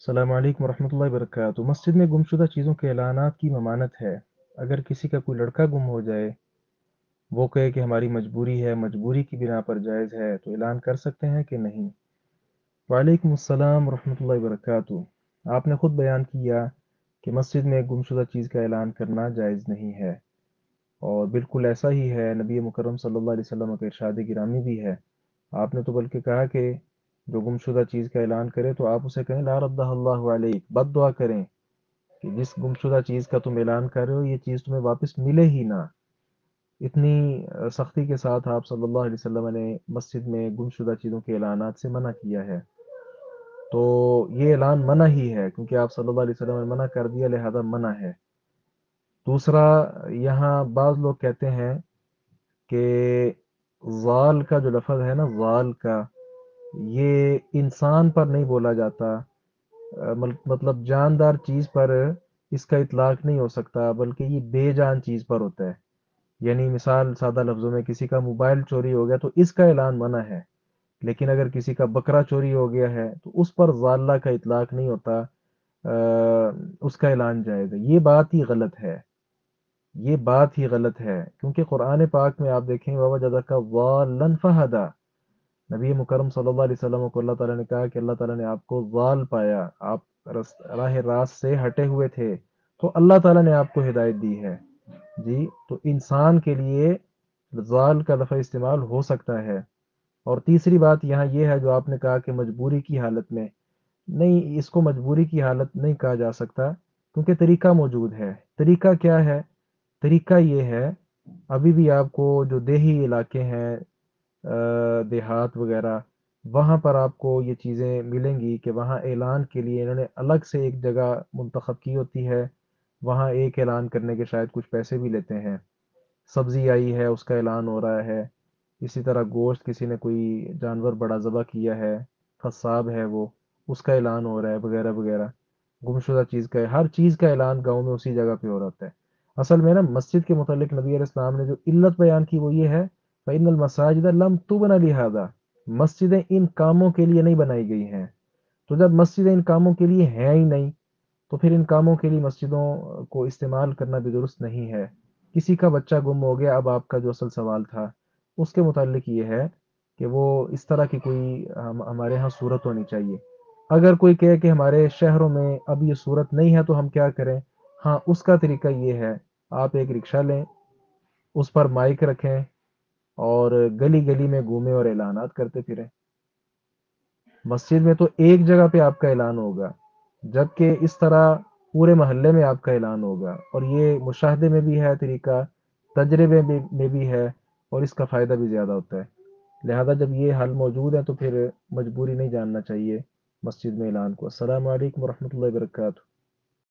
السلام علیکم ورحمۃ اللہ وبرکاتہ۔ مسجد میں گمشدہ چیزوں کے اعلانات کی ممانعت ہے۔ اگر کسی کا کوئی لڑکا گم ہو جائے، وہ کہے کہ ہماری مجبوری ہے، مجبوری کی بنا پر جائز ہے، تو اعلان کر سکتے ہیں کہ نہیں؟ وعلیکم السلام ورحمۃ اللہ وبرکاتہ۔ آپ نے خود بیان کیا کہ مسجد میں گمشدہ چیز کا اعلان کرنا جائز نہیں ہے، اور بالکل ایسا ہی ہے، نبی مکرم صلی اللہ علیہ وسلم کا ارشاد گرامی بھی ہے۔ آپ نے تو بلکہ کہا کہ جو گمشدہ چیز کا اعلان کرے تو آپ اسے کہیں لا ردہ اللہ علیک، بد دعا کریں کہ جس گمشدہ چیز کا تم اعلان کر رہے ہو یہ چیز تمہیں واپس ملے ہی نہ۔ اتنی سختی کے ساتھ آپ صلی اللہ علیہ وسلم نے مسجد میں گمشدہ چیزوں کے اعلانات سے منع کیا ہے، تو یہ اعلان منع ہی ہے، کیونکہ آپ صلی اللہ علیہ وسلم نے منع کر دیا، لہذا منع ہے۔ دوسرا، یہاں بعض لوگ کہتے ہیں کہ ضال کا جو لفظ ہے نا، ضال کا، یہ انسان پر نہیں بولا جاتا، مطلب جاندار چیز پر اس کا اطلاق نہیں ہو سکتا، بلکہ یہ بے جان چیز پر ہوتا ہے۔ یعنی مثال سادہ لفظوں میں، کسی کا موبائل چوری ہو گیا تو اس کا اعلان منع ہے، لیکن اگر کسی کا بکرا چوری ہو گیا ہے تو اس پر ضالہ کا اطلاق نہیں ہوتا، اس کا اعلان جائز ہے۔ یہ بات ہی غلط ہے، یہ بات ہی غلط ہے، کیونکہ قرآن پاک میں آپ دیکھیں وَوَجَدَكَ ضَالًّا فَهَدَىٰ، نبی مکرم صلی اللہ علیہ وسلم کو اللہ تعالیٰ نے کہا کہ اللہ تعالیٰ نے آپ کو ضال پایا، آپ راہ راست سے ہٹے ہوئے تھے، تو اللہ تعالیٰ نے آپ کو ہدایت دی ہے۔ جی، تو انسان کے لیے ضال کا لفظ استعمال ہو سکتا ہے۔ اور تیسری بات یہاں یہ ہے جو آپ نے کہا کہ مجبوری کی حالت میں، نہیں، اس کو مجبوری کی حالت نہیں کہا جا سکتا، کیونکہ طریقہ موجود ہے۔ طریقہ کیا ہے؟ طریقہ یہ ہے، ابھی بھی آپ کو جو دیہی علاقے ہیں، دیہات وغیرہ، وہاں پر آپ کو یہ چیزیں ملیں گی کہ وہاں اعلان کے لیے انہوں نے الگ سے ایک جگہ منتخب کی ہوتی ہے، وہاں ایک اعلان کرنے کے شاید کچھ پیسے بھی لیتے ہیں۔ سبزی آئی ہے اس کا اعلان ہو رہا ہے، اسی طرح گوشت کسی نے کوئی جانور بڑا ذبح کیا ہے، قصاب ہے وہ، اس کا اعلان ہو رہا ہے، وغیرہ وغیرہ۔ گمشدہ چیز کا، ہر چیز کا اعلان گاؤں میں اسی جگہ پہ ہو رہا ہے۔ اصل میں نا، مسجد کے متعلق نبی علیہ السلام نے جو علت بیان کی وہ یہ ہے، فَإِنَّ الْمَسَاجِدَ لَمْ تُبْنَ لِهَٰذَا، مسجدیں ان کاموں کے لیے نہیں بنائی گئی ہیں۔ تو جب مسجدیں ان کاموں کے لیے ہیں ہی نہیں، تو پھر ان کاموں کے لیے مسجدوں کو استعمال کرنا بھی درست نہیں ہے۔ کسی کا بچہ گم ہو گیا، اب آپ کا جو اصل سوال تھا اس کے متعلق یہ ہے کہ وہ اس طرح کی کوئی ہمارے ہاں صورت ہونی چاہیے۔ اگر کوئی کہے کہ ہمارے شہروں میں اب یہ صورت نہیں ہے تو ہم کیا کریں؟ ہاں، اس کا طریقہ یہ ہے، آپ ایک رکشہ لیں، اس پر مائک رکھیں، اور گلی گلی میں گھومیں اور اعلانات کرتے پھریں۔ مسجد میں تو ایک جگہ پہ آپ کا اعلان ہوگا، جبکہ اس طرح پورے محلے میں آپ کا اعلان ہوگا، اور یہ مشاہدے میں بھی ہے طریقہ، تجربے میں بھی ہے، اور اس کا فائدہ بھی زیادہ ہوتا ہے۔ لہذا جب یہ حل موجود ہے تو پھر مجبوری نہیں جاننا چاہیے مسجد میں اعلان کو۔ السلام علیکم ورحمۃ اللہ وبرکاتہ۔